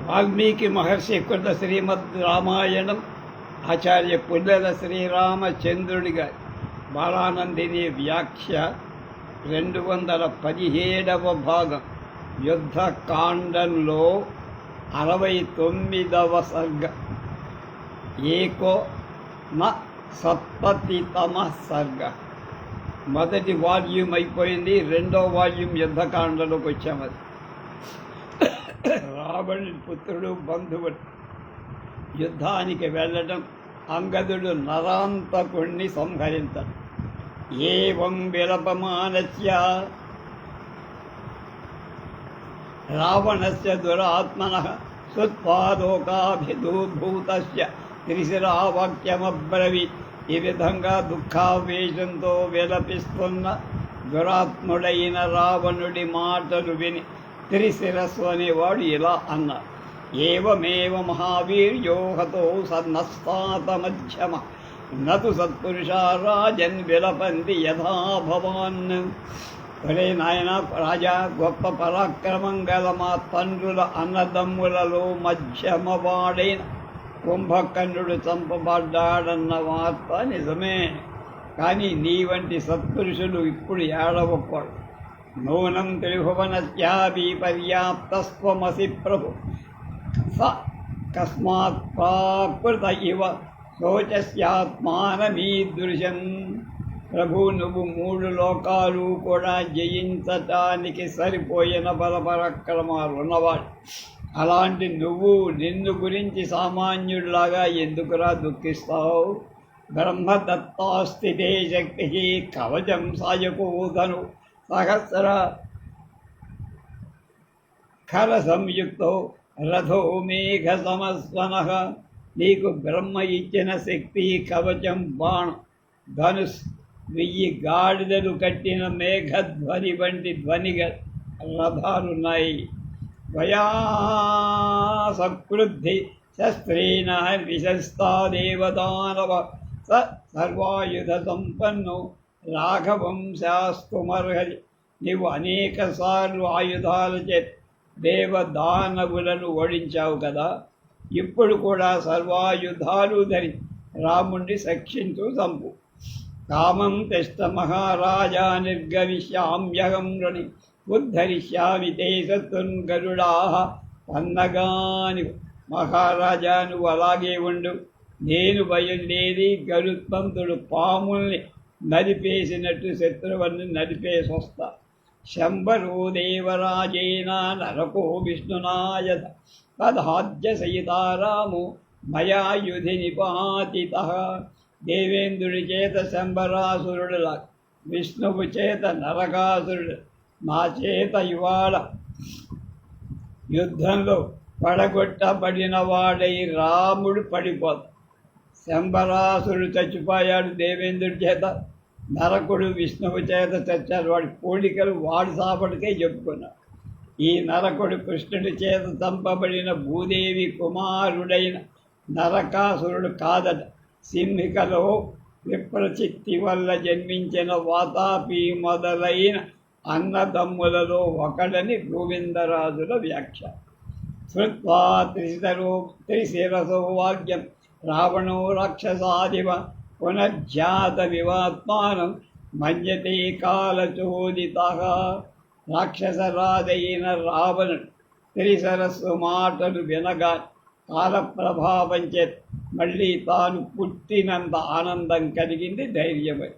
వాల్మీకి మహర్షి కృత శ్రీమద్ రామాయణం ఆచార్య పుల్లెల శ్రీరామచంద్రుడిగా బాలానందిని వ్యాఖ్య 217వ భాగం యుద్ధకాండంలో 69వ సర్గ ఏకో న సప్తతితమ సర్గ. మొదటి వాల్యూమ్ అయిపోయింది, రెండో వాల్యూమ్ యుద్ధకాండలోకి వచ్చామది. రావణుని పుత్రుడు బంధువుడు యుద్ధానికి వెళ్ళడం, అంగదుడు నరాంతకుణ్ణి సంహరించడం. ఏవం విలపమానస్య రావణస్య దురాత్మనః సుత్పాదోకాభిదూభూతస్య త్రిశిరావాక్యమబ్రవీత్. ఈ విధంగా దుఃఖావేశంతో విలపిస్తున్న దురాత్ముడైన రావణుడి మాటలు విని త్రిశిరస్సు అనేవాడు ఇలా అన్నాడు: ఏవమేవ మహావీర్యో హతో సన్నస్తాతమధ్యమ నతు సత్పురుషా రాజన్ విలపంతి యథా భవాన్. ఒరే నాయన రాజా, గొప్ప పరాక్రమం గల మా తండ్రుల అన్నదమ్ములలో మధ్యమవాడైన కుంభకర్ణుడు చంపబడ్డాడన్న వార్త నిజమే, కానీ నీ వంటి సత్పురుషులు ఇప్పుడు ఏడవకూడదు. నూనం త్రిభువనస్యాపి పర్యాప్తస్త్వమసి ప్రభు స కస్మాత్ ప్రాకృత ఇవ శోచస్యాత్మానమీదృశం. ప్రభు, నువ్వు 3 లోకాలు కూడా జయించటానికి సరిపోయిన బలపరాక్రమాలు ఉన్నవాడు. అలాంటి నువ్వు నిన్ను గురించి సామాన్యుడిలాగా ఎందుకురా దుఃఖిస్తావు? బ్రహ్మదత్తాస్థితే శక్తి కవచం సాయకూధను సహస్ర ఖర సంయుక్తో రథో మేఘ సమస్వనః. నీకు బ్రహ్మ ఇచ్చిన శక్తి, కవచం, బాణం, ధనుస్, 1000 గాడిదలు కట్టిన మేఘధ్వని వంటి ధ్వనిగా రథాలున్నాయి. వయా సకృద్ధి శస్త్రేణ విశస్తా దేవదానవ స సర్వాయుధ సంపన్నో రాఘవం శాస్తుమర్హరి. నీవు అనేక సార్లు ఆయుధాల చేత దేవదానవులను ఓడించావు కదా, ఇప్పుడు కూడా సర్వాయుధాలు ధరి రాముణ్ణి సక్షించు చంపు. కామం తెష్ట మహారాజా నిర్గమిష్యామ్యహం రణి ఉద్ధరిష్యామి తే శత్రున్ గరుడా. పన్నగాని మహారాజా, నువ్వు అలాగే ఉండు, నేను బయలుదేరి గరుత్మంతుడు పాముల్ని నరిపేసినట్టు శత్రువుని నరిపేసి వస్తా. శంబరో దేవరాజేన నరకో విష్ణునాయత తదాద్య సహితారామో మయా యుధి నిపాతితః. దేవేంద్రుడి చేత శంబరాసురుడులా, విష్ణువు చేత నరకాసురుడు, నా చేత ఇవాళ యుద్ధంలో పడగొట్టబడిన వాడై రాముడు పడిపోతాడు. శంబరాసురుడు చచ్చిపోయాడు దేవేంద్రుడి చేత, నరకుడు విష్ణువు చేత చచ్చాడు. వాడి పోలికలు వాడి సాపటికే చెప్పుకున్నాడు. ఈ నరకుడు కృష్ణుడి చేత చంపబడిన భూదేవి కుమారుడైన నరకాసురుడు కాదట. సింహికలో విప్రచిత్తి వల్ల జన్మించిన వాతాపి మొదలైన అన్నదమ్ములలో ఒకడని గోవిందరాజుల వ్యాఖ్య. శ్రుత్వా త్రిశిరసో వాక్యం రావణో రాక్షసాదివ పునర్జాత వివాత్మానం మన్యతే కాలచోదితః. రాక్షసరాజైన రావణుడు త్రిసరస్సు మాటలు వినగా కాలప్రభావం చేత మళ్ళీ తాను పుట్టినంత ఆనందం కలిగింది, ధైర్యమై.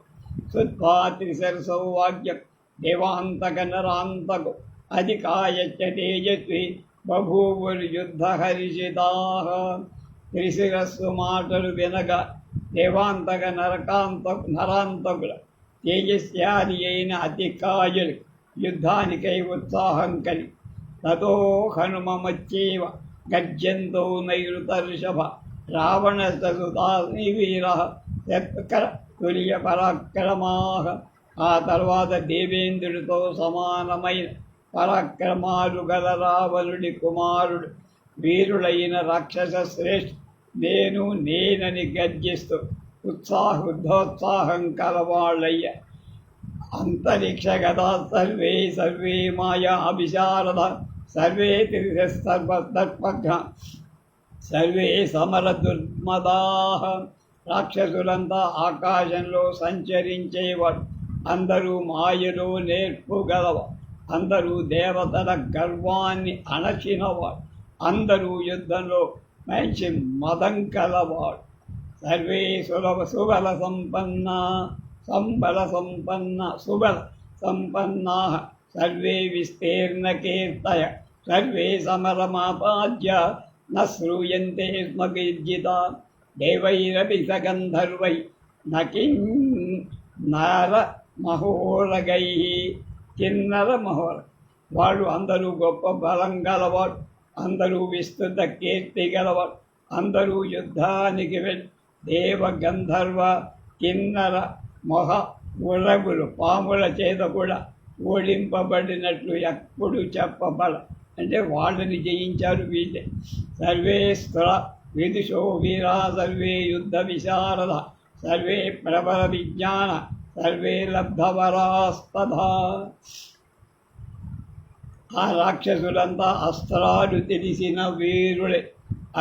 శుత్వా త్రిసరసౌ వాక్యం దేవాంతక నరాంతకు అధికాయచ్చ తేజస్వి బభూవురు యుద్ధ హరిషితాః. త్రిశిరస్సు మాటలు వినగా దేవాంతక నరాంతకుల తేజస్యాది అయిన అతికాయులు యుద్ధానికై ఉత్సాహం కలిగి తతో హనుమమచ్చేవ గర్జంతో నైరుతర్షభ రావణసుతాని వీర యత్కర తుల్య పరాక్రమాః. ఆ తర్వాత దేవేంద్రుడితో సమానమైన పరాక్రమాలు గల రావణుడి కుమారుడు వీరుడైన రాక్షస శ్రేష్ఠ నేనని గర్జిస్తూ ఉద్ధోత్సాహం కలవాళ్ళయ్య. అంతరిక్ష గదా సర్వే మాయా విశారద సర్వే త్రిశస్సర్వదర్పఘ్న సర్వే సమరదుర్మదాః. రాక్షసులంతా ఆకాశంలో సంచరించేవాడు. అందరూ మాయలో నేర్పుగలవాడు. అందరూ దేవతల గర్వాన్ని అణచినవాడు. అందరూ యుద్ధంలో మంచి మదం కలవాడు. సర్వే సుబల సంపన్నా సర్వే విస్తీర్ణకీర్తయ సర్వే సమరమాపాద్య న శ్రూయంతే స్మ కీర్జితా దేవైరపి సగంధర్వై నర మహోరగై. కిన్నర మహోర వాళ్ళు అందరూ గొప్ప బలం గలవాడు. అందరూ విస్తృత కీర్తి గలవాడు. అందరూ యుద్ధానికి వెళ్ళి దేవ గంధర్వ కిన్నర మొహ ఉరగులు పాముల చేత కూడా ఓడింపబడినట్లు ఎప్పుడు చెప్పబడ. అంటే వాళ్ళని జయించారు వీళ్ళే. సర్వే స్థుర విదుషో వీరా సర్వే యుద్ధ విశారద సర్వే ప్రబల విజ్ఞాన సర్వే లబ్ధవరాస్తథా. ఆ రాక్షసులంతా అస్త్రాలు తెలిసిన వీరులే.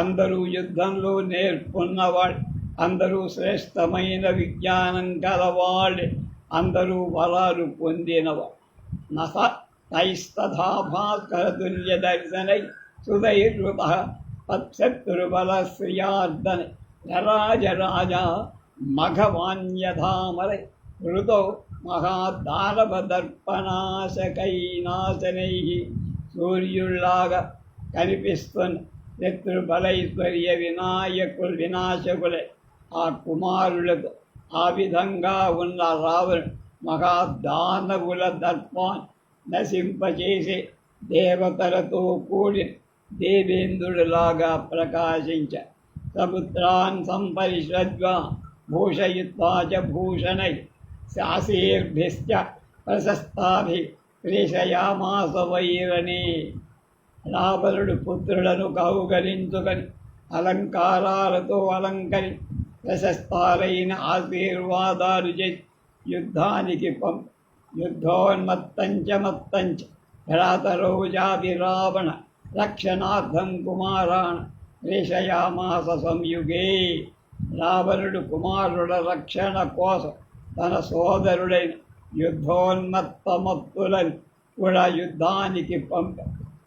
అందరూ యుద్ధంలో నేర్పున్నవాడు. అందరూ శ్రేష్టమైన విజ్ఞానం గలవాళ్ళే. అందరూ వరాలు పొందినవాడు. నస తైస్తథా భాస్కరతుల్య దర్శనై సుధైర్వృత తత్శత్రుబల శ్రియార్దనే రాజరాజ మఘవాన్యధామరై ఋతో మహాదానవదర్పనాశకైనాశనై. సూర్యుల్లాగా కనిపిస్తున్న శత్రుబలైశ్వర్య వినాశకులే ఆ కుమారులకు. ఆ విధంగా ఉన్న రావణుడు మహాదానవుల దర్పాన్ని నశింపచేసి దేవతలతో కూడిన దేవేంద్రుడిలాగా ప్రకాశించ. సముద్రాన్ సంపరిషద్వా భూషయిత్వా చ భూషణై శాసీర్భిశ్చ ప్రశస్తాభి ప్రేషయామాస వైరణే. రావణుడు పుత్రులను కౌగలించుకొని అలంకారాలతో అలంకరి ప్రశస్తాలైన ఆశీర్వాదాలు చేసి యుద్ధానికి యుద్ధోన్మత్తంచ భ్రాతరోజాది రావణ రక్షణార్థం కుమారాణ ప్రేషయామాస సంయుగే. రావణుడు కుమారుల రక్షణ కోసం తన సోదరుడైన యుద్ధోన్మత్తమత్తులను కూడా యుద్ధానికి పంప.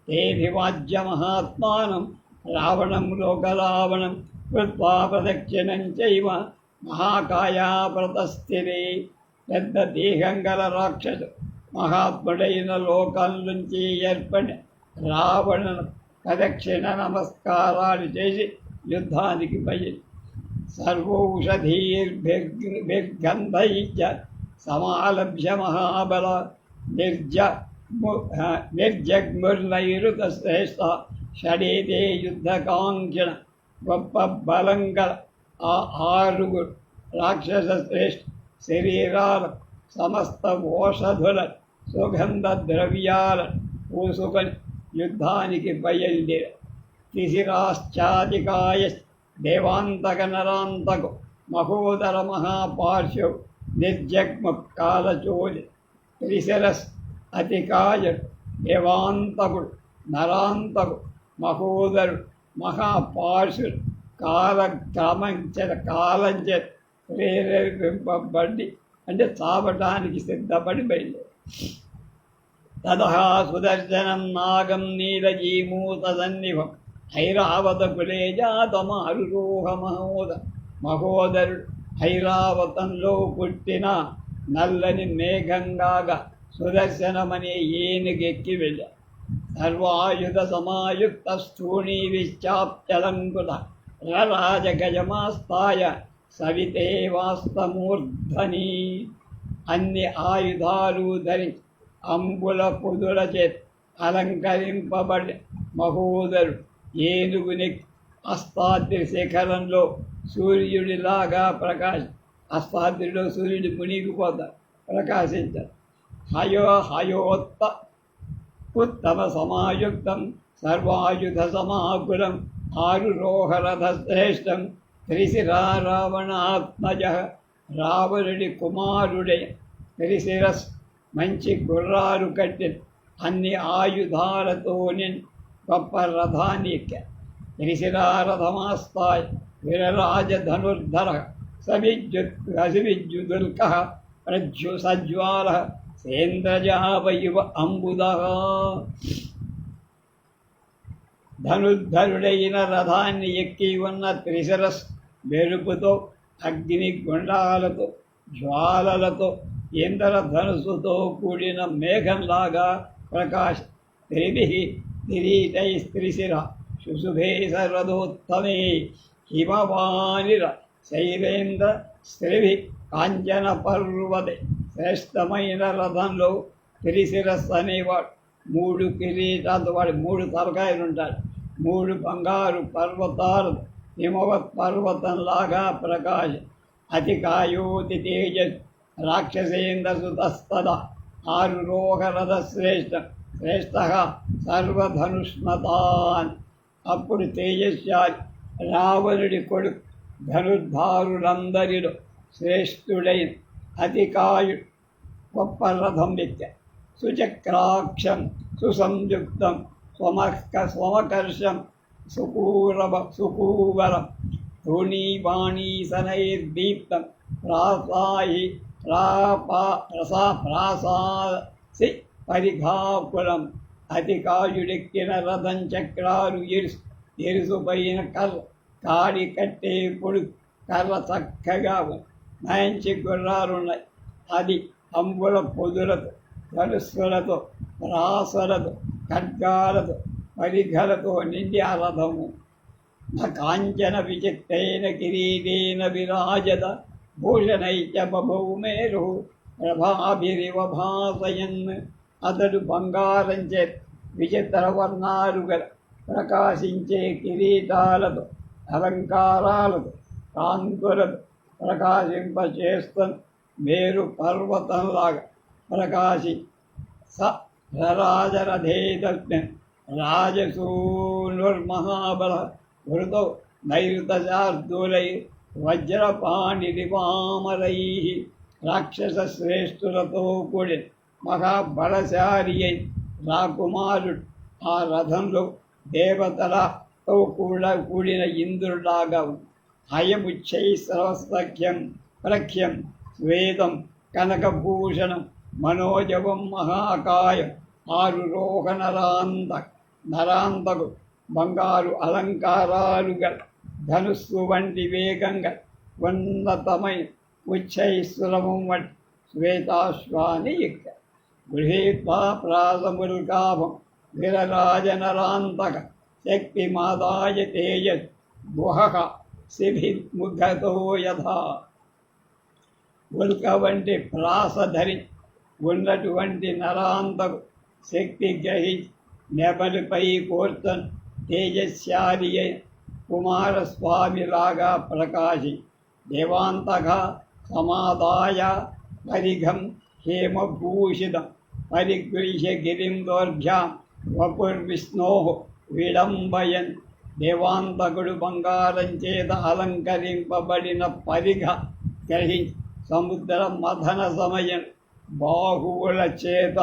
తేభివాజ్య మహాత్మానం రావణం లోకరావణం కృత్వా ప్రదక్షిణం చైవ మహాకాయా ప్రతస్థిరే. పెద్ద దేహం గల రాక్షసు మహాత్ముడైన లోకం నుంచి ఏర్పడి రావణును ప్రదక్షిణ నమస్కారాలు చేసి యుద్ధానికి బయలు. సర్వౌషధీర్భిర్గంధైశ్చ సమాలభ్య మహాబల నిర్జగ్ముర్నైరుత శ్రేష్ఠ షడేదే యుద్ధకాంక్షణ. గొప్ప బలం గల ఆ ఆరుగురు రాక్షస శ్రేష్ఠ శరీరాల సమస్త ఓషధుల సుగంధ ద్రవ్యాలను పూసుకొని యుద్ధానికి బయలుదేర. తిసిరాశ్చాదికాయ దేవాంతక నరాంతకు మహోదర మహాపార్శ్వ నిర్జగ్ము కాలచోలి. త్రిశిరస్ అతికాయుడు దేవాంతకుడు నరాంతకు మహోదరుడు మహాపార్శ్వుడు కాలంచే ప్రేరేపింపబడి అంటే చావటానికి సిద్ధపడి బయలుదేరు. తదహా సుదర్శనం నాగం నీలజీమూత సన్నిభం ఐరావత కులే జాతమారురోహ మహోదరుడు ఐరావతంలో పుట్టిన నల్లని మేఘంగాగా సుదర్శనమనే ఏనుగెక్కి వెళ్ళాడు. సర్వాయుధ సమాయుక్త స్థూణీ విశ్చాప్యలంకుత రాజగజమాస్తాయ సవితే వాస్తమూర్ధని. అన్ని ఆయుధాలు ధరించి అంబుల పొదుల చేత అలంకరింపబడి మహోదరుడు ఏనుగుని అస్తాద్రి శిఖరంలో సూర్యుడిలాగా అస్తాద్రిలో సూర్యుడు మునిగిపోతాడు, ప్రకాశించాడు. హయోత్త ఉత్తమ సమాయుక్తం సర్వాయుధ సమాకులం ఆరురోహరథ శ్రేష్టం త్రిశిరా రావణాత్మజ. రావణుడి కుమారుడే త్రిశిరస్ మంచి గుర్రాలు కట్టిన అన్ని ఆయుధాలతో గొప్ప రథాన్ని ఎక్కా. త్రిశిరారథమాస్తాయ్ విరరాజధనుర్ధర సవిద్యుదుల్క సజ్వాల సేంద్రజావయువ అంబుదః. ధనుర్ధరుడైన రథాన్ని ఎక్కి ఉన్న త్రిశిరస్ మెరుపుతో, అగ్ని గుండాలతో, జ్వాలలతో, ఇంద్రధనుసుతో కూడిన మేఘంలాగా ప్రకాశ కిరీటైస్త్రిశిర శుశుభే సర్వదోత్తమే హిమవానిర శైలేంద్ర స్త్రిభి కాంచన పర్వతే. శ్రేష్టమైన రథంలో త్రిశిరస్సు అనేవాడు. 3 కిరీటాలతో వాడు 3 తలకాయలు ఉంటాడు. 3 బంగారు పర్వతాలు హిమవత్ పర్వతంలాగా ప్రకాశ. అతికాయోతి తేజస్ రాక్షసేంద్ర సుతస్తద 6 రోహరథ శ్రేష్ఠ సర్వధనుష్మతాన్. అప్పుడు తేజస్శాలి రావణుడి కొడుకు ధనుర్ధారులందరిలో శ్రేష్ఠుడైన అతికాయుడు గొప్ప రథం ఎక్క. సుచక్రాక్షం సుసంయుక్తం స్వమకర్షం సుకూవరం ధూణీబాణీసనైర్దీప్తం ప్రాసాసి పరిఘాపురం. అతికాయుడెక్కిన రథం చక్రాలు ఎరుసుపైన కర్ర, కాడి కట్టే పొడుగు కర్ర చక్కగా మంచి గుర్రాలున్నాయి. అది అంబుల పొదులతో, ధనుస్సులతో, రాసలతో, ఖడ్గాలతో, పరిఘలతో నిండి ఆ రథము. కాంచన విచిత్తైన కిరీటేన విరాజత భూషణైచ బభౌమేరు ప్రభాభిరివ భాసయన్. అతడు బంగారం చే విచిత్ర వర్ణాలు గల ప్రకాశించే కిరీటాలతో, అలంకారాలతో, కాంతులతో ప్రకాశింపచేస్తున్న మేరు పర్వతంలాగా ప్రకాశి స రాజరథేతస్మిన్ రాజసూనుర్మహాబల వృతౌ నైరుతశార్దూలై వజ్రపాణిరివామరై. రాక్షస శ్రేష్ఠులతో కూడిన మహాబలశాలి అయిన రాకుమారుడు ఆ రథంలో దేవతలతో కూడిన ఇంద్రుడాగా హయముచ్చైస్రవస్తఖ్యం ప్రఖ్యం స్వేదం కనకభూషణం మనోజవం మహాకాయం 6 రోహ నరాంతకు బంగారు అలంకారాలు గల ధనుస్సు వంటి వేగంగా ఉన్నతమైన ఉచ్చైశ్వరమం వంటి శ్వేతాశ్వాని ఎక్క. గృహీత్వా ప్రాసముల్కాభం విరరాజనరాంతక శక్తిమాదాయ తేజస్ గుహః శిభిర్ముఖతో యథా. ఉల్క వంటి ప్రాస ధరి ఉన్నటువంటి నరాంతకు శక్తి గ్రహించి నెమలిపై కూర్చొని తేజశాలి అయిన కుమారస్వామిలాగా ప్రకాశి దేవాంతక సమాదాయ పరిఘం హేమభూషితం పరిగృహ్య గిరిం దోర్భ్యాం వపుర్విష్ణో విడంబయన్. దేవాంతకుడు బంగారం చేత అలంకరింపబడిన పరిఘ గ్రహించి సముద్ర మథన సమయం బాహువుల చేత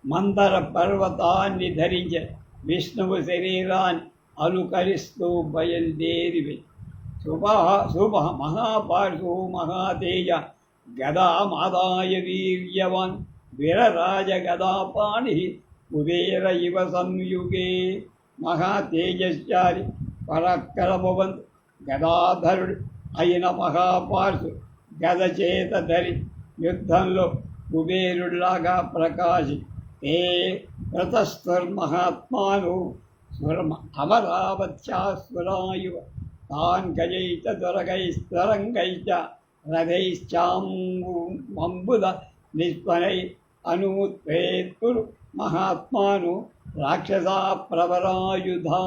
మందర పర్వతాన్ని ధరించే విష్ణువు శరీరాన్ని అనుకరిస్తూ బయలుదేరి శుభ మహాపార్శు మహాతేజ గదామాదాయ వీర్యవాన్ విరరాజ గదాపాణి కుబేర ఇవ సంయుగే. మహాతేజశాలి పరాక్రమవంతు గదాధరుడు అయిన మహాపార్శు గద చేత ధరి యుద్ధంలో కుబేరుడిలాగా ప్రకాశి ఏ వ్రతస్థుర్మహాత్మాను అమరావత్యాసురాయువ తాన్ గజైచ దురగైస్తరంగైచ రథైశ్చాంబుద నిస్పనై అనూత్వేత్తురు మహాత్మాను రాక్షసా ప్రవరాయుధా.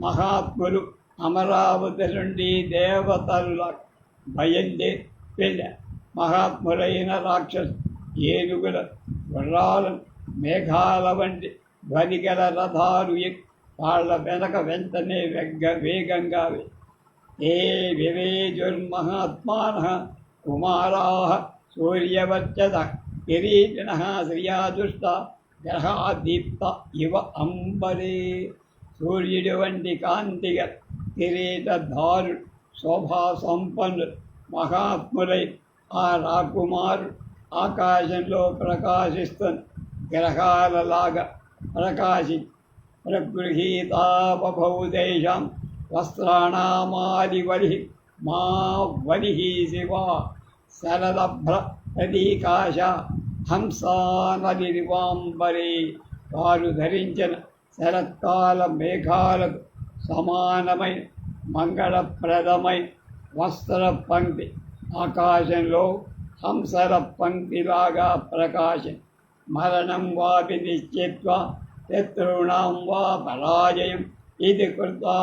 మహాత్ములు అమరావతి నుండి దేవతల భయందే వెళ్ళ. మహాత్ములైన రాక్షసు ఏనుగుల గుర్రాలను మేఘాల వంటి ధ్వనిగల రథాలు వాళ్ళ వెనక వెంటనే వేగంగా ఏ వివేజుర్మహాత్మానః కుమారాः సూర్యవర్చసः కిరీటినः శ్రియాదుష్ట గ్రహా దీప్త ఇవ అంబరే. సూర్యుడి వంటి కాంతిగ కిరీటధారు శోభా సంపన్నులు మహాత్ములై ఆ రాకుమారు ఆకాశంలో ప్రకాశిస్తున్న గ్రహాలలాగా ప్రగృహీతాపభౌ తేషాం వస్త్రాణామాదివలి మా వలి శివా శరదభ్ర ప్రతీకాశ హంసానదిరివాంబరే. వారు ధరించిన శరత్కాల మేఘాలకు సమానమైన మంగళప్రదమైన వస్త్ర పంక్తి ఆకాశంలో హంసల పంక్తిలాగా ప్రకాశం. మరణం వాపి నిశ్చిత్వా శత్రుణాం వా పరాజయం ఇది కృత్వా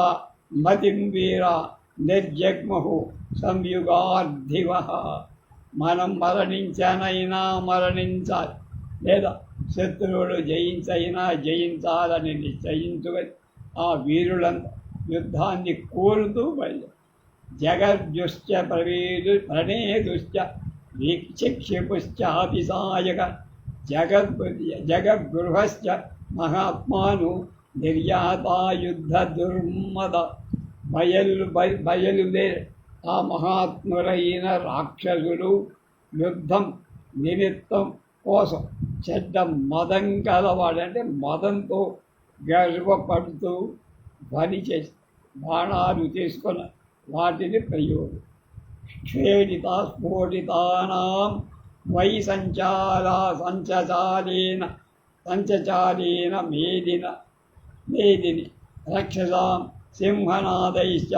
మతిం వీర నిర్జగ్మహు సంయుగార్థివః. మనం మరణించనైనా మరణించాలి, లేదా శత్రువులు జయించాలని నిశ్చయించుకొని ఆ వీరులంతా యుద్ధాన్ని కోరుతూ బయలు. జగర్జుశ్చ ప్రణేదుశ్చ వీక్షిక్షిపుశ్చాపి సాయక జగద్గృహశ్చ మహాత్మాను నిర్యాతాయుద్ధ దుర్మద. బయలుదే ఆ మహాత్ములైన రాక్షసులు యుద్ధం నిమిత్తం కోసం చెడ్డ మదం కలవాడంటే మదంతో గర్వపడుతూ ధ్వని చేసి బాణాలు తీసుకున్న వాటిని ప్రయోగం. క్షేడిత స్ఫోటితానాం వై సంచాలేన మేదిని రక్షసాం సింహనాదైశ్చ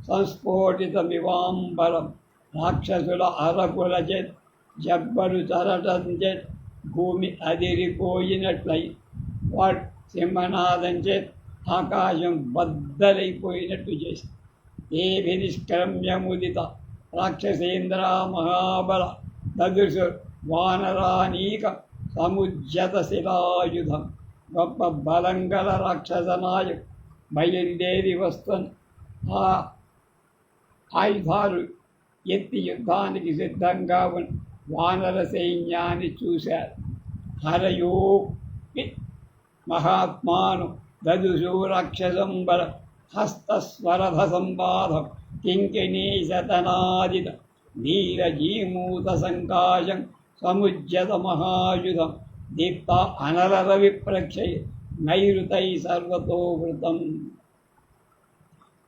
సంస్ఫోటితమివాంబరం. రాక్షసుల అరకుల చేత్ జబ్బలు చరటం చేత్ భూమి అదిరిపోయినట్లయి వాడు సింహనాదం చేత్ ఆకాశం బద్దలైపోయినట్టు చేసి ఏభి నిష్క్రమ్యముదిత రాక్షసేంద్ర మహాబల దదృశు వానరానీక సముజ్జత శిలాయుధం. గొప్ప బలం గల రాక్షసనాయకు బయలుదేరి వస్తున్న ఆ ఆయుధాలు ఎత్తి యుద్ధానికి సిద్ధంగా ఉన్న వానర సైన్యాన్ని చూశారు. హరయో మహాత్మాను దదుషు రాక్షసం బల హస్తస్వరథ సంబాధం కింకిణీశతనాదిత నీరజీమూత సంకాశం సముజ్జత మహాయుధం దీప్త అనలర విప్రక్షయ నైరుతై సర్వతో వృతం.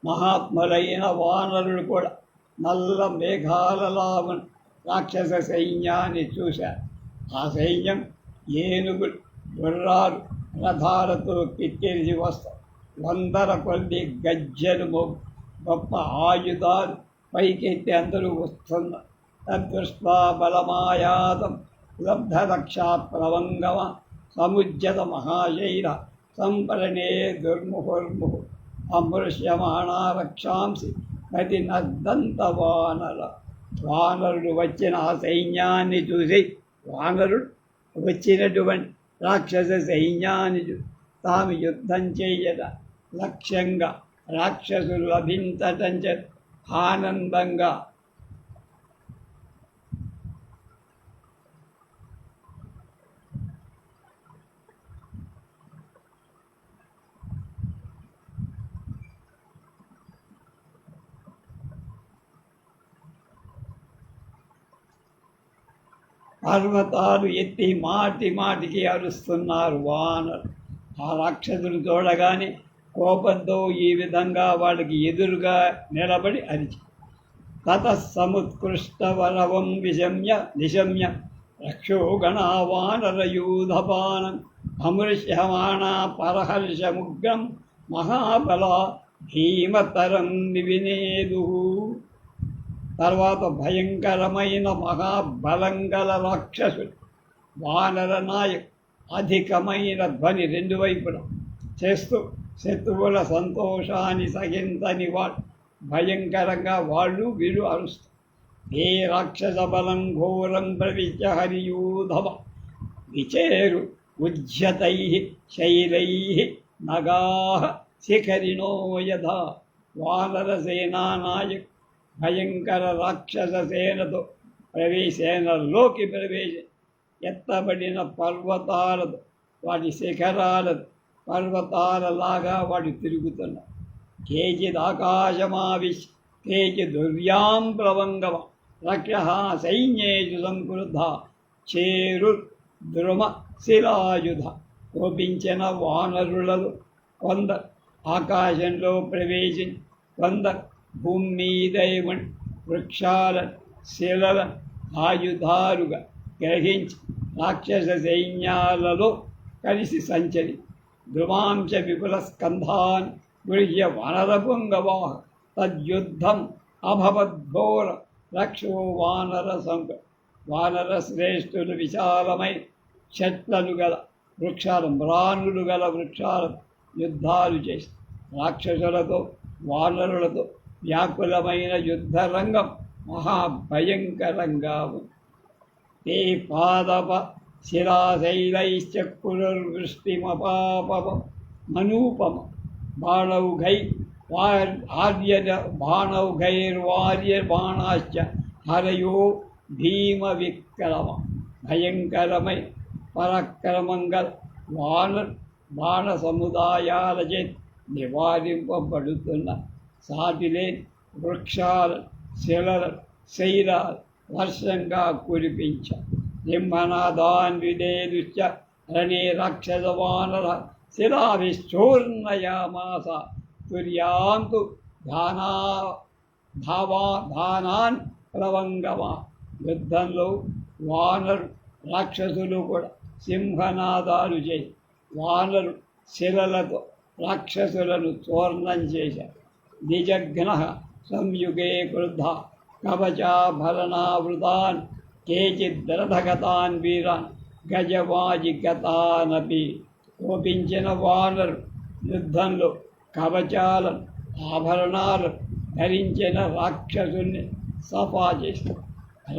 మహాత్ములైన వానరులు కూడా నల్ల మేఘాలలా ఉన్న రాక్షస సైన్యాన్ని చూశారు. ఆ సైన్యం ఏనుగులు గుర్రాలు రథాలతో కిక్కిరిసి వస్తారు. వందల కొద్ది గజ్జలు గొప్ప ఆయుధాలు పైకెత్తి అందరూ వస్తున్నారు. తద్దృష్ట్వా బలమాయాతం లబ్ధరక్షా ప్లవంగమ సముజ్జత మహాశైల సంపరణే దుర్ముహుర్ముహు అమృష్యమాణా రక్షాంసి గతి నద్దంత వానర. వానరుడు వచ్చిన ఆ సైన్యాన్ని చూసి వానరుడు వచ్చినటువంటి రాక్షస సైన్యాన్ని తాము యుద్ధం చేయట లక్ష్యంగా రాక్షసులు లభించటం ఆనందంగా పర్వతాలు ఎత్తి మాటికి అరుస్తున్నారు వానరు. ఆ రాక్షసులు చూడగానే కోపంతో ఈ విధంగా వాళ్ళకి ఎదురుగా నిలబడి అరిచి తతసముత్కృష్టవరవం నిశమ్య రక్షో గణా వానరయూధపానం అమృష్యమాణా పరహర్షముగ్రం మహాబల భీమతరం వినేదు. తర్వాత భయంకరమైన మహాబలంగల రాక్షసుడు వానర నాయకు అధికమైన ధ్వని రెండు వైపులా చేస్తూ శత్రువుల సంతోషాన్ని సహించని వాడు భయంకరంగా వాళ్ళు వీళ్ళు అరుస్తారు. ఏ రాక్షస బలం ఘోరం ప్రవిశ్య హరియూధవ విచేరు ఉజ్జతై శైలై నగా శిఖరిణో యథా వానర సేనానాయక్ భయంకర రాక్షస సేనతో సేనలోకి ప్రవేశ ఎత్తబడిన పర్వతాలతో వాటి శిఖరాలతో పర్వతాలలాగా వాటి తిరుగుతున్నాయి. కేచిద్ ఆకాశమావిశ్ కేచిదుర్యాం ప్లవంగమ రక్ష సైన్యేషు సంక్రుద్ధ చేరుద్రుమ శిలాయుధ. కోపించిన వానరులలో కొందరు ఆకాశంలో ప్రవేశించి కొందరు భూమి మీద వృక్షాలను శిలలను ఆయుధాలుగా గ్రహించి రాక్షస సైన్యాలలో కలిసి సంచరి ధ్రువాంశ విపుల స్కంధాన్ గృహ్య వానరపుంగవాహ తద్యుద్ధం అభవద్ఘోర రక్షో వానర వానర శ్రేష్ఠులు విశాలమైన చెట్లను గల వృక్షాలు మ్రానులు గల వృక్షాలు యుద్ధాలు చేసి రాక్షసులతో వానరులతో వ్యాకులమైన యుద్ధరంగం మహాభయంకరంగా ఉంది. ते पादप शिराशैलैश्चक्रुर्वृष्टिमपापम मनूपम बाणौघैर्वार्यबाणाश्च हरयो भीमविक्रम. భయంకరమై పరాక్రమంగల బాణ సముదాయాలచే నివారింపబడుతున్న సాటిలేని వృక్షాల శిలల శైలాలు వర్షంగా కురిపించ సింహనాదాన్విదేదుశ్చ రణే రాక్షసవానర శిలావిశ్చూర్ణయామాస తుర్యాంతు ధానాన్ ప్లవంగమా. యుద్ధంలో వానరు రాక్షసులు కూడా సింహనాదాలు చేసి వానరు శిలలతో రాక్షసులను చూర్ణం చేశారు. నిజఘ్న సంయుగే క్రుద్ధ కవచాభరణావృతాన్ కేచిద్రథగతాన్ వీరాన్ గజవాజిగతానపి. కోపించిన వానరు యుద్ధంలో కవచాలను ఆభరణాలను ధరించిన రాక్షసుల్ని సఫా చేస్తారు.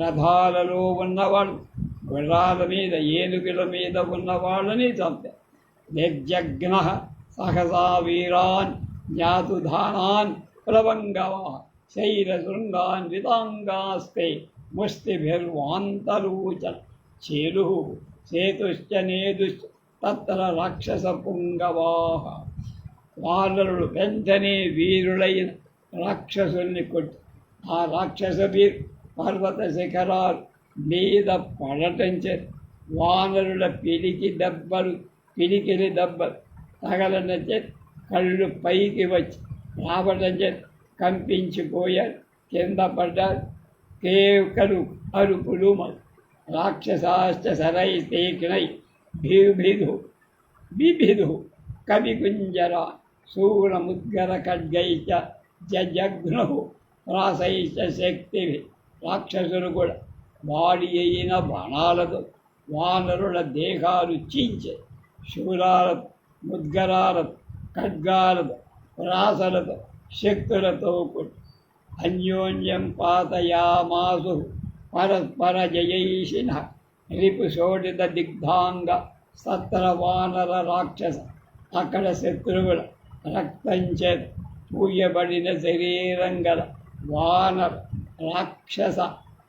రథాలలో ఉన్నవాళ్ళు గుర్రాల మీద ఏనుగుల మీద ఉన్నవాళ్ళని చంపారు. నిర్జఘ్న సహసా వీరాన్ జ్ఞాతుధానాన్ ప్లవంగవా శైలశృంగాన్ వితాంగాస్తే ముష్టిభిర్వాంతలోచన చేలు సేతుశ్చ నేదుశ్చ తత్ర రాక్షస పుంగవాహ. వానరులు వెంటనే వీరులైన రాక్షసుల్ని కొట్టి ఆ రాక్షస వీరు పర్వత శిఖరాలు మీద పడటం చేత వానరుల పిలికిలి దెబ్బలు తగలన చేత కళ్ళు పైకి వచ్చి రావటం చేత కంపించిపోయారు, కింద పడ్డారు. కేకలు అరుపులు రాక్షసాశ్చ శరైస్తేకినై బిభిదు కవికుంజర శూలముద్గర ఖడ్గైశ్చ జఘ్ను రాసైశ్చ శక్తివి. రాక్షసులు కూడా వాడి అయిన బాణాలతో వానరుల దేహాలు చీల్చే శూలాలతో ముద్గరాలతో ఖడ్గాలతో రాసలతో శక్తులతో కొట్టి అన్యోన్యం పాతయామాసు పరస్పర జయైషిణ రిపుశోడిత దిగ్ధాంగ సత్ర వానర రాక్షస. అక్కడ శత్రువుల రక్తం చేత పూయబడిన శరీరం గల వానర రాక్షస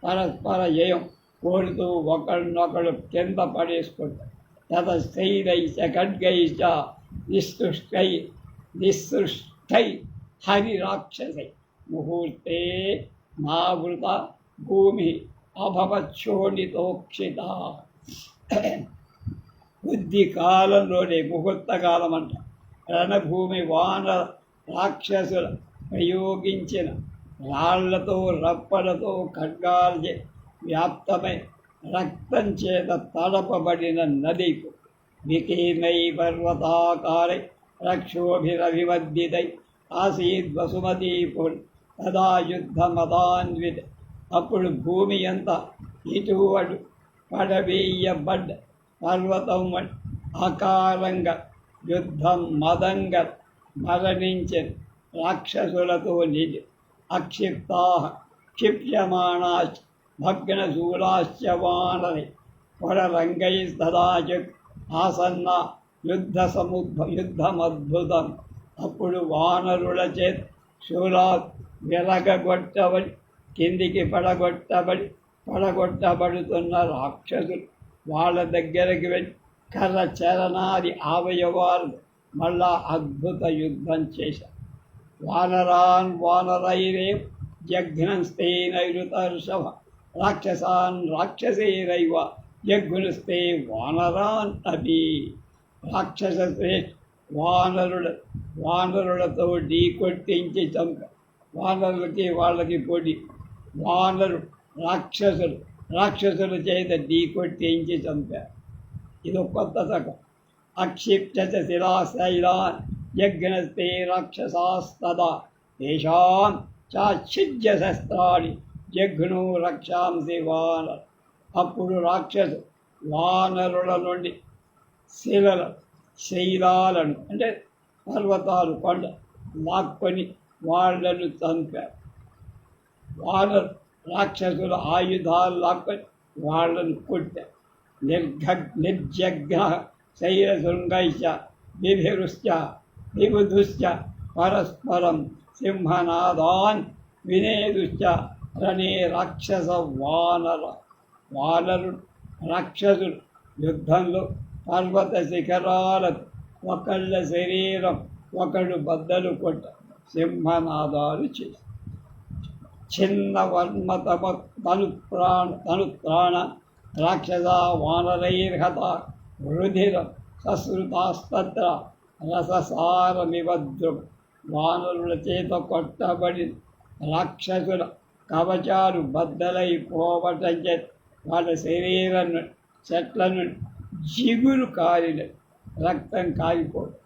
పరస్పర జయం కోరుతూ ఒకరినొకడు కింద పడేసుకుంటారు. తతస్థైరైశ్చ ఖడ్గైశ్చ నిస్సృష్టై హరిరాక్షసై ముహూర్తే నావృత భూమి అభవచ్చోణితోక్షిత. బుద్ధి కాలంలోనే ముహూర్త కాలం అంట. రణభూమి వానర రాక్షసుల ప్రయోగించిన రాళ్లతో రప్పలతో ఖడ్గాలచే వ్యాప్తమై రక్తం చేత తడపబడిన నదికు వికీర్ణై పర్వతాకారై రక్షోభిరవివర్ధితై ఆసీద్వసుమతీపుర్ తదా యుద్ధమదాన్విత. అప్పుడు భూమి అంతా ఇటు అటు పడవేయబడ్డ పర్వతం వంటి ఆకారంగా యుద్ధం మదంగా మరణించిన రాక్షసులతో నిజ అక్షిప్తా క్షిప్యమాణాశ్చ భగ్నశూలాశ్చ వానరై పరరంగైస్తదాచ ఆసన్న యుద్ధమద్భుతం. అప్పుడు వానరుల చేత శూలాలు వెలగగొట్టబడి కిందికి పడగొట్టబడుతున్న రాక్షసులు వాళ్ళ దగ్గరికి వెళ్ళి కర్ర చరణాది అవయవాలు మళ్ళా అద్భుత యుద్ధం చేశారు. వానరైరే జఘ్నంస్తేనైరుతర్షభ రాక్షసాన్ రాక్షసైరైవ జఘ్నుస్తే వానరాన్ అభి. రాక్షస శ్రేష్ఠ వానరులతో ఢీ కొట్టించి చంప. వానరులకి వాళ్ళకి పొడి. రాక్షసుల చేత ఢీ కొట్టించి చంపారు. ఇది కొత్త సగం. అక్షిప్త శిలాశైలాన్ జఘ్నస్తే రాక్షసాస్తదా తేషాం చాఛిద్య శస్త్రాన్ని జఘ్ను రక్షాంసి వానర. అప్పుడు రాక్షసు వానరుల నుండి శైలాలను అంటే పర్వతాలు కొండ లాక్కొని వాళ్లను చంపారు. వానరు రాక్షసుల ఆయుధాలు లాక్కొని వాళ్లను కొట్టారు. నిర్జఘ్న శైలశృంగైశ్చ బిభిరుశ్చ విబుధుశ్చ పరస్పరం సింహనాదాన్ వినేదుశ్చ రణే రాక్షసులు యుద్ధంలో పర్వత శిఖరాలకు ఒకళ్ళ శరీరం ఒకడు బద్దలు కొట్ట సింహనాదాలు చేసి చిన్న వర్మతమ తనుప్రాణ రాక్షస వానరైర్హత రుధిరం సశ్రుతాస్తత్ర రససారమివద్రం. వానరుల చేత కొట్టబడి రాక్షసుల కవచాలు బద్దలైపోవటం చేత వాళ్ళ శరీరం చెట్లను జిగురు కారిన రక్తం కారిపోవడం.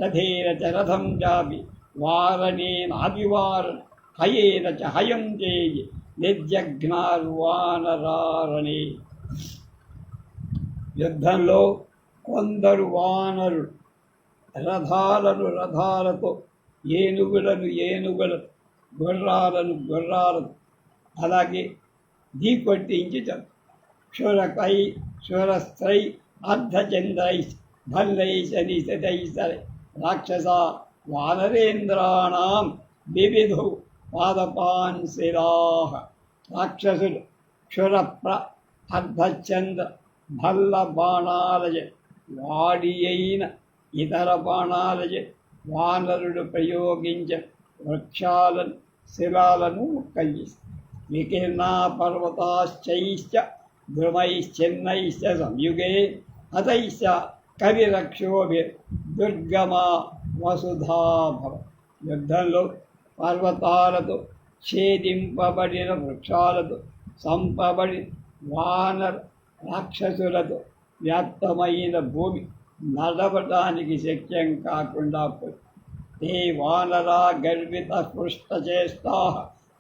రథేన చ రథం జాపి వారణేనాభివారణ హయేన చ హయం చేయి నిర్జఘ్నార్వానరారణే. యుద్ధంలో కొందరు వానరులు రథాలతో ఏనుగులతో గుర్రాలతో అలాగే ఢీకొట్టించి క్షురస్త్రై అర్ధచంద్రై భల్లైశ నిశితైసరై రాక్షస వానరేంద్రాణం వివిధు పాదపాన్ శిలాః. రాక్షసులు అర్ధచంద్ర భల్ల బాణాలజ వాడి అయిన ఇతర బాణాలజ వానరుడు ప్రయోగించే వృక్షాలను శిలాలను కలిగిస్తారు. వికీర్ణా పర్వతాశ్చైశ్చ ధ్రుమైశ్చిన్నైశ్చ సంయుగే అతైశ్చ కవిరక్షోభిర్దుర్గమా వసుధాభవ. యుద్ధంలో పర్వతాలతో ఛేదింపబడిన వృక్షాలతో సంపబడి వానర రాక్షసులతో వ్యాప్తమైన భూమి నడవటానికి శక్యం కాకుండా పోయి ते वानरा गर्वित पृष्ठचेष्टाः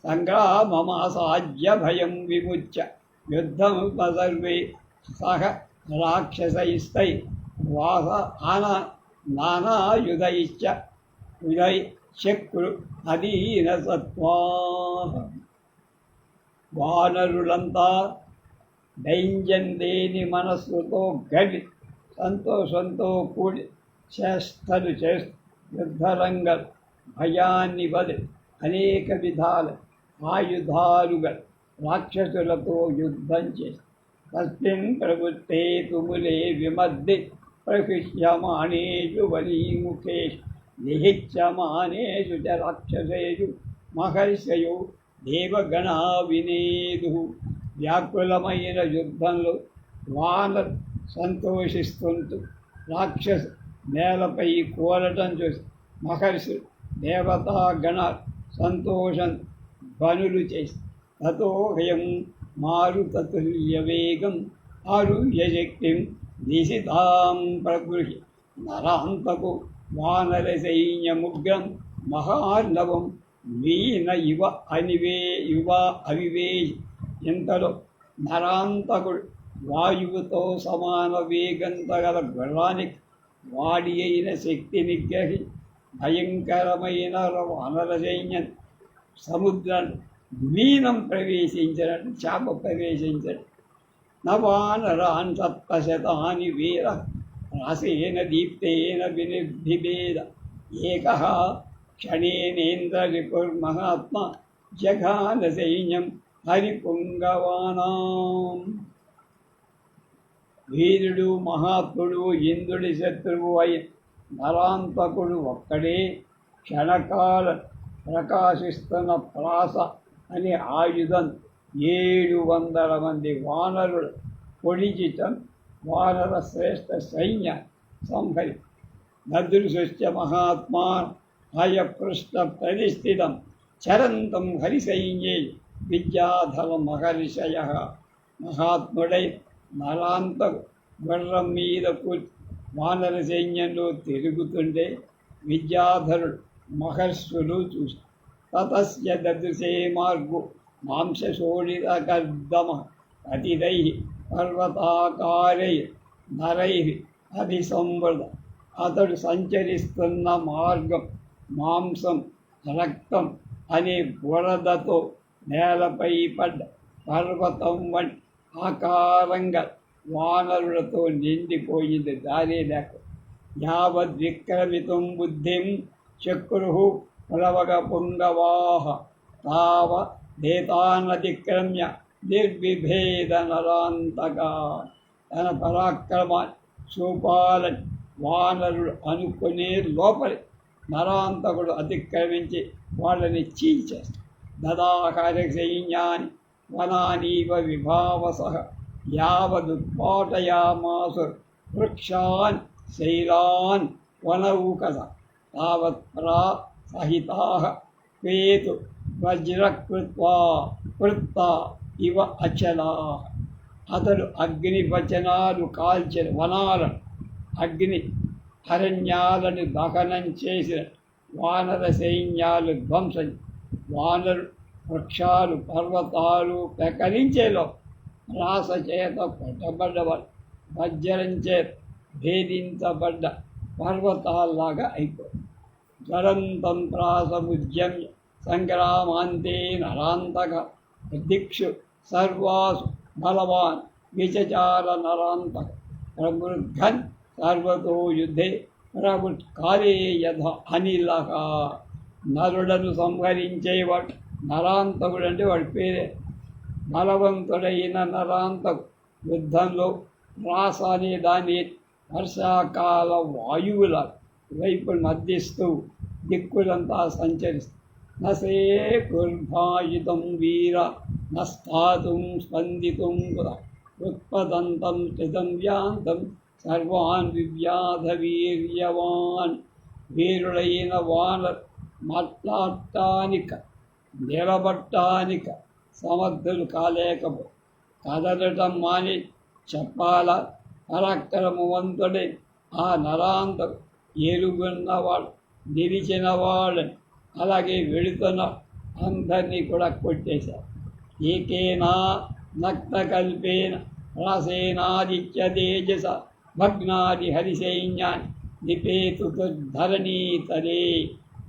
संग्राममासाद्य भयं विमुच्य युद्धमुपसर्वे सह राक्षसैस्तै नानायुधैश्च శక్రు అధీన సత్వాః. వానరులంతా దైంజందేని మనస్సుతో గడి సంతోషంతో కూడి చేష్టలు చేస్తూ యుద్ధరంగ భయాన్ని వదిలి అనేక విధాల ఆయుధాలుగా రాక్షసులతో యుద్ధం చేసి తస్మిన్ ప్రవృత్తే తుములే విమద్ది ప్రహృష్యమాణేషు వలీముఖేషు నిహిత్యమానేషు చ రాక్షసేషు మహర్షయో దేవగణా వినేదు. వ్యాకులమైన యుద్ధంలో వానరు సంతోషిస్తుంటూ రాక్షసు నేలపై కూలటం చూసి మహర్షులు దేవతాగణ సంతోషం ధ్వనులు చేసి తతోహయం మారుతతుల్య వేగం ఆరుహ్య శక్తిం నిశితాం ప్రగృహ్య నరాంతకు వానర సైన్యముగ్రం మహార్ణవం వీణ ఇవ అవివేశి. ఇంతలో నరాంతకుడు వాయువుతో సమాన వేగంతో గల గుర్రానికి వాడి అయిన శక్తిని గ్రహి భయంకరమైన వానర సైన్యం సముద్రం మీనం ప్రవేశించినట్టు చేప ప్రవేశించడు. నవానరాన్ సప్తశతాని వీర రాసేన దీప్తేన వినిర్భిభేద ఏకః క్షణేనేంద్రరిపుర్మహాత్మ జఘాన సైన్యం హరిపుంగవానాం. వీరుడు మహాత్ముడు ఇంద్రుడి శత్రువు అయి నరాంతకుడు ఒక్కడే క్షణకాల ప్రకాశిస్తున్న ప్రాస అనే ఆయుధం 700 మంది వానరులు పొడిచితం వానర శ్రేష్ఠ సైన్య సంహరి. దదృశ్య మహాత్మా హయపృష్ఠ ప్రతిష్ఠితం చరంతం హరిసైన్యే విద్యాధర మహర్షయ. మహాత్ముడై నరాంతకు గుర్రం మీద కూర్చి వానర సైన్యంలో తిరుగుతుంటే విద్యాధరుడు మహర్షులు చూసి తతస్య దదృశే మార్గు మాంసశోణితకర్దమ అతిథై పర్వతాకారై నరై అభిసంవృత. అతడు సంచరిస్తున్న మార్గం మాంసం రక్తం అనే బురదతో నేలపై పడ్డ పర్వతం వంటి ఆకారంగా వానరులతో నిండిపోయింది. దారి లేక యావద్విక్రమితుం బుద్ధిం చక్రు ప్లవగ పుంగవాహ తావ దేతానతిక్రమ్య నిర్విభేద నరాంతగా. తన పరాక్రమాన్ని చూపాలని వానరుడు అనుకునే లోపలి నరాంతకుడు అతిక్రమించి వాళ్ళని చీల్చేస్తాడు. దదాహర సైన్యాన్ని వనానీవ విభావస యావదుత్పాటయామాసు వృక్షాన్ శైలాన్ వనౌకస తావత్ప్రా సహితాః పేతు వజ్రకృత్వా కృత్తా ఇవ అచలాః. అతడు అగ్ని వచనాలు కాల్చిన వనాలను అగ్ని అరణ్యాలను దహనం చేసిన వానర సైన్యాలు ధ్వంసం. వానరు వృక్షాలు పర్వతాలు పెకలించేలో రాస చేత కొట్టబడ్డవారు వజ్రం చేత భేదించబడ్డ పర్వతాల్లాగా అయిపోయి జ్వలంతం ప్రాసముద్యమ్య సంగ్రామాంతే నరాంతక దిక్షు సర్వాసు బలవాన్ విచచార నరాంతక ప్రవృద్ధన్ సర్వతో యుద్ధే ప్రవృత్కాలే యథ అనిలహ. నరులను సంహరించేవాడు నరాంతకుడు అంటే వాడి పేరే. బలవంతుడైన నరాంతకు యుద్ధంలో రాస అనే దాన్ని వర్షాకాల వాయువుల వైపులు మధ్యస్తూ దిక్కులంతా సంచరిస్తూ నసే కుర్భాయితం వీర నస్థాతుం స్పందితుం ఉత్పదంతం స్థితం వ్యాంతం సర్వాన్ వివ్యాధ వీర్యవాన్. వీరుడైన వానర్ మాట్లాడటానిక నిలబట్టానిక సమర్థులు కాలేకపో కదలటం మాని చెప్పాల. పరాక్రమవంతుడై ఆ నరాంతకు ఎరుగున్నవాడు నిలిచినవాడని అలాగే వెళుతున్న అందరినీ కూడా కొట్టేశారు. ఏకేనా నక్తకల్పేన రాసేనాదిత్య తేజస భగ్నాది హరిసైన్యాన్ని నిపేతుధరణీతరే.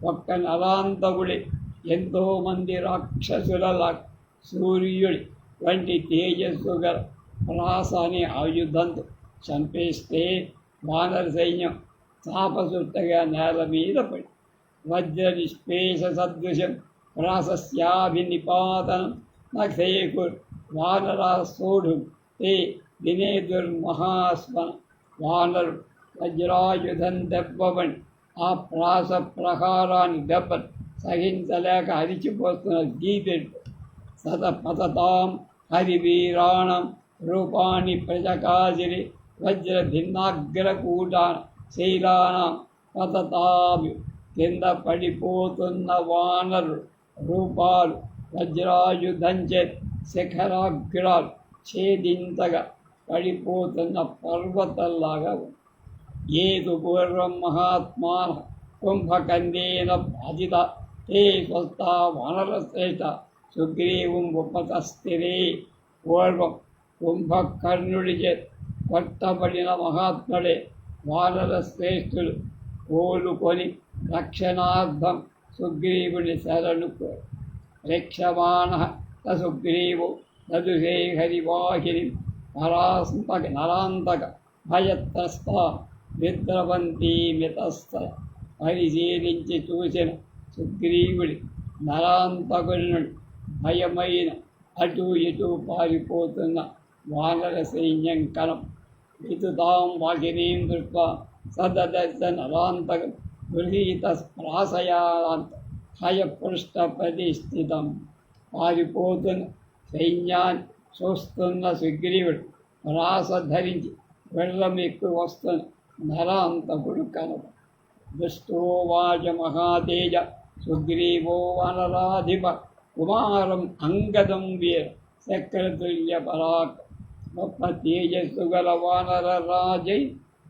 ఒక్క నరాంతకుడే ఎంతోమంది రాక్షసుల సూర్యుడి వంటి తేజస్సు గల రాస అనే ఆయుధంతో చంపేస్తే వానర సైన్యం చాపసుట్టగా నేల మీద పడి వజ్ర నిష్పేష సదృశం రాసస్యాభినిపాతనం నఖేకుర్ వానరాసోఢు తే దినే దుర్మహాస్మన. వానరు వజ్రాయుధం దెబ్బబడి ఆ ప్రాస ప్రహారాన్ని దెబ్బను సహించలేక హరిచిపోతున్న గీతెడు సతపతతాం హరివీరాణం రూపాణి ప్రజకాశిని వజ్ర భిన్నాగ్రకూటాన శైలానాం పతతామి. కింద పడిపోతున్న వానరు రూపాలు వజ్రాయుధంచే శిఖరాగ్రాలు ఛేదింతగా పడిపోతున్న పర్వతంలాగా ఉంది. ఏదు పూర్వం మహాత్మాన కుంభకందేన బాధిత తే స్వస్థా వానరశ్రేష్ఠ సుగ్రీవం ఉపతస్థిరే. పూర్వం కుంభకర్ణుడిచే కొట్టబడిన మహాత్ముడే వానర శ్రేష్ఠుడు కోలుకొని రక్షణార్థం సుగ్రీవుని శరణు రక్షమాణ సుగ్రీవు నదుషే హరివాహిని నరాంతక నరాంతక భయత్రస్త విద్రవంతీ మితస్థ. పరిశీలించి చూసిన సుగ్రీవుడి నరాంతకుడి నుండి భయమైన అటు ఇటు పారిపోతున్న వానర సైన్యం కనం వితుతాం వాకినీం దృష్ట్వా సదదశ నరాంతకం గృహీత ప్రాసయాలాంత హయపృష్ఠపతిష్ఠితం. పారిపోతున్న సైన్యాన్ని చూస్తున్న సుగ్రీవుడు ప్రాస ధరించి వెళ్ళం ఎక్కువ వస్తున్న నరాంతకుడు కనప. దృష్టోవాచ మహాతేజ సుగ్రీవో వనరాధిప కుమారం అంగదం వీర చక్రతుల్య పరాక్. గొప్ప తేజస్సు గల వానర రాజై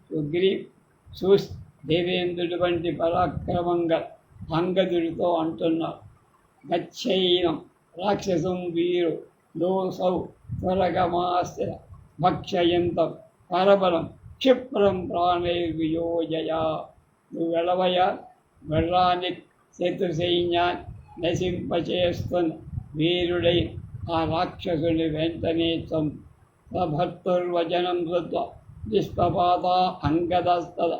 సుగ్రీవ్ చూసి దేవేంద్రుడి వంటి పరాక్రమంగా అంగదుడితో అంటున్నారు. గచ్చైనం రాక్షసం వీరు దోసౌ త్వరగమాస్య భక్షయంతం పరబలం క్షిప్రం ప్రాణైర్వియోజయా. నువ్వు వెళ్ళవయ్యా, వెళ్ళాన్ని శత్రు సైన్యాన్ని నశింపచేస్తున్న వీరుడై ఆ రాక్షసుని వెంటనే చంపు. సభర్తుర్వచనం కృత్వా నిష్పపాత అంగదస్తద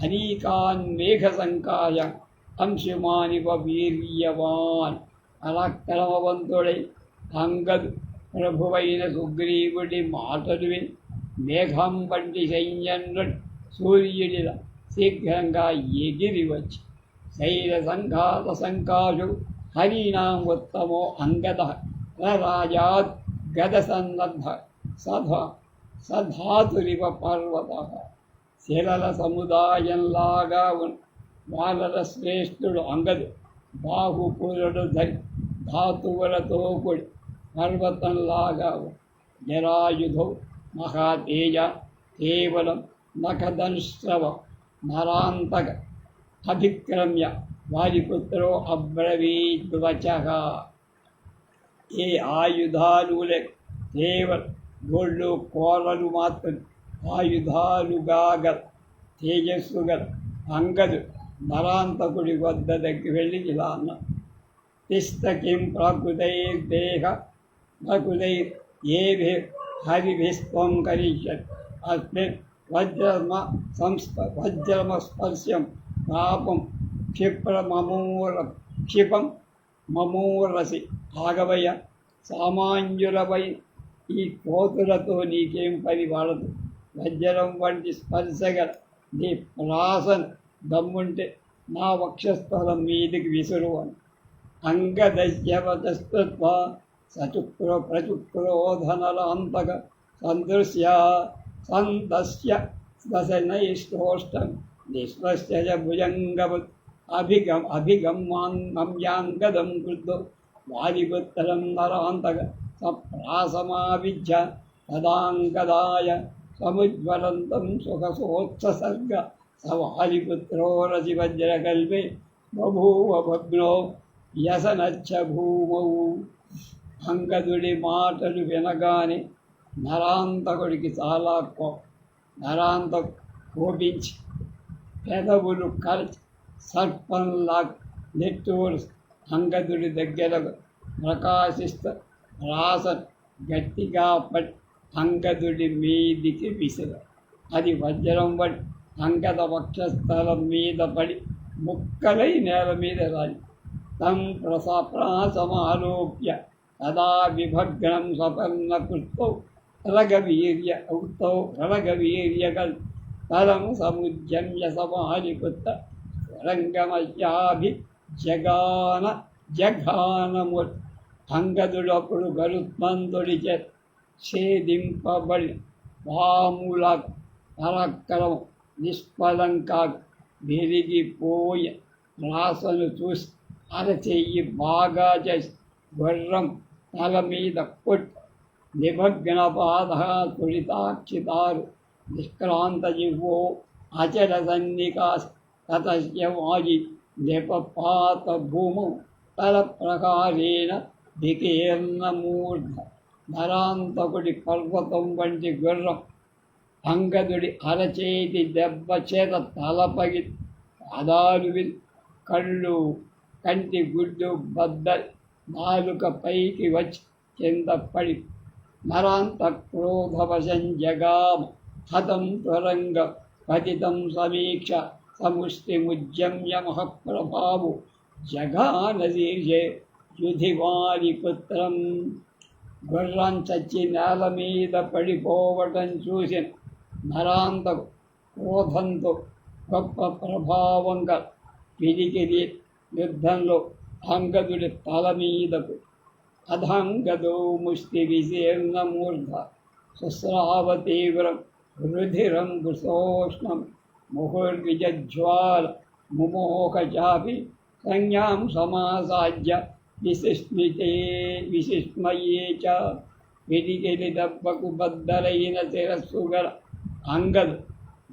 అనీకాన్ మేఘసంకాయ అంశుమానివ వీర్యవాన్. పరాక్రమవంతుడై అంగదు ప్రభువైన సుగ్రీవుడి మాటలు విని మేఘం వంటి సైన్యంలో సూర్యుడిలా శీఘ్రంగా ఎగిరి వచ్చి శైల సంఘాత సంకాశు హరీణాం ఉత్తమో అంగద రాజాత్ గద సన్నద్ధ సధాతురివ పర్వత. శిలల సముదాయంలాగా ఉన్న వానర శ్రేష్ఠుడు అంగదు బాహుపురుడు ధరి ధాతువులతో కూడి పర్వతంలాగా జరాయుధౌ మహాతేజ కేవలం నఖదంశ్రవ నరాంతక అభిక్రమ్య వారిపుత్రో అబ్రవీద్వచః. ఏ ఆయుధాలు కేవలం గోళ్ళు కోరలు మాత్రం ఆయుధాలుగా గల తేజస్సు గల అంగదు నరాంతకుడి వద్ద దగ్గర వెళ్ళి ఇలా అన్న. తిష్టకిం ప్రాకృతైర్దేహ ప్రకృతైర్ ఏభి హరిభిస్త్వం కరిష్యత్ అస్మిన్ వజ్రమస్పర్శ్యం పాపం క్షిపం మమూరసి. ఆగవయ్య, సామాన్యులపై ఈ కోతులతో నీకేం పని వాడదు. వజ్రం వంటి స్పర్శగల నీ ప్రాసన దమ్ముంటే నా వక్షస్థలం మీదికి విసురు అని. అంగదశ్యవతస్తత్వా ప్రచుక్రోధనలాంతక సందృశ్య సందస్య దశనైష్టోష్టం నిశ్వస్య భుజంగవత్ అభిగమ్యాంగదం కృతో వారిపుత్రం నరాంతక సప్రాసమావిజ్య తదాంగదాయ సముజ్వలంతం సుఖసోత్సర్గ సవాలిపుత్రో రసి వజ్రకల్పే బభూవ భగ్నో యసనచ్చ భూమౌ. అంగదుడి మాటలు వినగానే నరాంతకుడికి చాలా కోపించి పెదవులు కలిసి సర్పంలా నెట్టూరు అంగదుడి దగ్గర ప్రకాశిస్తూ రాస గట్టిగా పడి అంగదుడి మీదికి విసిరు. అది వజ్రం పడి అంగద వక్షస్థలం మీద పడి ముక్కలై నేల మీద రాలి. తం ప్రాసమాలోక్య తదా విభగ్నం సపర్ణకృత్తో రగవీర్యగల్ తరం సముద్యమ్య సమాలిపుత్ర రంగమయ్యాభి జఘానము. అంగదుడప్పుడు గరుత్మంతుడి చే ఛేదింపబడి వాముల పరాక్రమం నిష్ఫలంగా విరిగిపోయి రాసను చూసి అరచెయ్యి బాగా చేసి గుర్రం తల మీద కొట్టి నిమగ్న పాద తుడితాక్షితారు నిష్క్రాంత జిహ్వో అచల సన్నికాశ తతస్య వాజి నిపపాత భూమౌ తల ప్రకారేణ వికీర్ణమూర్ధ. నరాంతకుడి పర్వతం వంటి గుర్రం అంగదుడి అరచేతి దెబ్బ చేత తలపగి పాదాలు కళ్ళు కంటి గుడ్డు బద్దలు నాలుక పైకి వచ్చి కింద పడి నరాంత క్రోధవశం జగామ హతం త్వరంగ పతితం సమీక్ష సముష్టిముజ్జమ్య మహప్రభావు జగానశీర్షే యుధివారిపుత్రం. గుర్రం చచ్చి నేల మీద పడిపోవటం చూసిన నరాంతకు క్రోధంతో గొప్ప ప్రభావంగా పిడికిలి యుద్ధంలో అంగదుడి తల మీదకు అధంగదో ముష్టి విశీర్ణమూర్ధ శుశ్రావ తీవ్రం రుధిరం భృశోష్ణం ముహుర్విజ్వాల ముమోహచాపి సంజ్ఞాం సమాసాధ్య విశిష్మయే చ. పిడికిలి దెబ్బకు బద్దలైన శిరస్సు గల అంగదు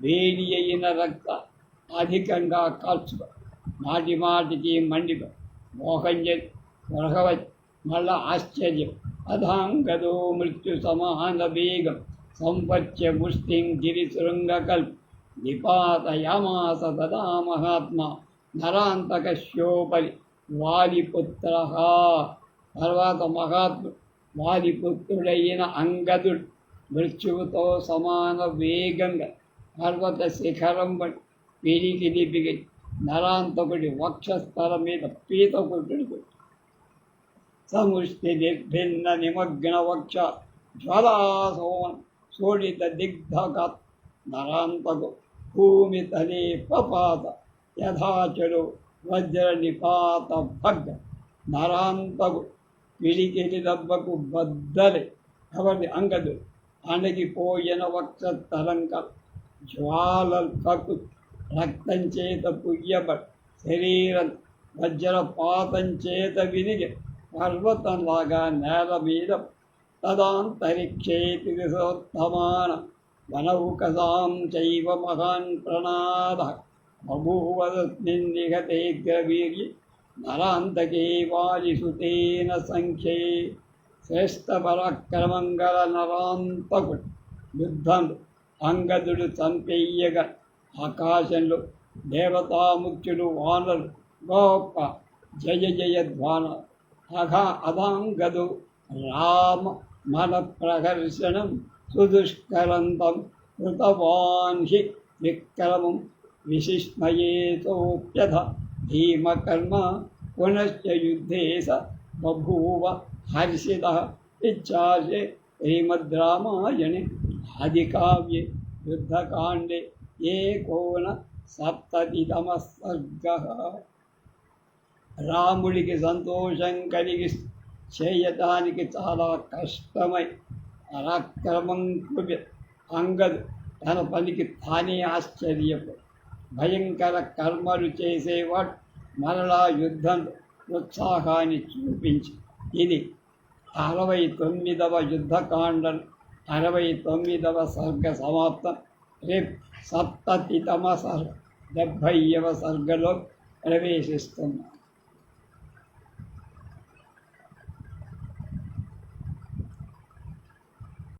వేడి అయిన రక్త అధికంగా కాల్చుక మాటి మాటికి మండిప మోహం చేసి వరహవతి మళ్ళా ఆశ్చర్యం. అధాంగదో మృత్యు సమాన వేగం సంపత్య ముష్టిం గిరిశృంగకల్ప నిపాతయామాస తదా మహాత్మా నరాంతకస్యోపరి వాలిపుత్ర. తర్వాత మహాత్ముడు వాలిపుత్రుడైన అంగదుడు మృత్యువుతో సమాన వేగంగా పర్వత శిఖరం బట్టి పిడికిలి బిగిలి నరాంతకుడి వక్షస్థల మీద పీత కొట్టుడు సముష్టి నిర్భిన్న నిమగ్న వక్ష జ్వలాసోమన్ శోణిత దిగ్ధగత్. నరాంతకు భూమి తలే పపాత యథాచరు వజ్ర నిపాత భగ్గ. నరాంతకు పిడికిలి దెబ్బకు బద్దలే ఎవరి అంగదు అణగిపోయిన వక్ష తలంక జ్వాలల్కకు రక్తం చేత పుయ్యబడి శరీరం వజ్రపాతం చేత వినిగి పర్వతంలాగా నేల మీద తదాంతరిక్షేతి దిశోత్తమాన వనౌకసాం చైవ మహాన్ ప్రణాద బభూవదస్మిన్నిహతేగ్రవీర్య నరాంతకే వాలిసుతేన సంఖ్యే. శ్రేష్ఠ పరాక్రమంగల నరాంతకుడు యుద్ధంలో అంగదుడు చంపెయ్యగా ఆకాశంలో దేవతాముఖ్యుడు వానరు గొప్ప జయ జయ ధ్వాన అధాంగదు రామ మన ప్రహర్షణం సుదుష్కరంతం కృతవాన్ హి విక్రమం విశిష్మయేతోప్యథ భీమకర్మ పునశ్చ యుద్ధే స బభూవ హర్షిత. ఇచ్చాసే శ్రీమద్ రామాయణే ఆదికావ్యే యుద్ధకాండే ఏకోన సప్తతితమ సర్గ. రాముడికి సంతోషం కలిగి చేయటానికి చాలా కష్టమై పరాక్రమం అంగదు తన పనికి తానే ఆశ్చర్యపడు. భయంకర కర్మలు చేసేవాడు మరలా యుద్ధంలో ఉత్సాహాన్ని చూపించి ఇది 69వ యుద్ధకాండం 69వ సర్గ సమాప్తం. రేపు 70తమ సర్గ 70వ సర్గలో ప్రవేశిస్తున్నాం.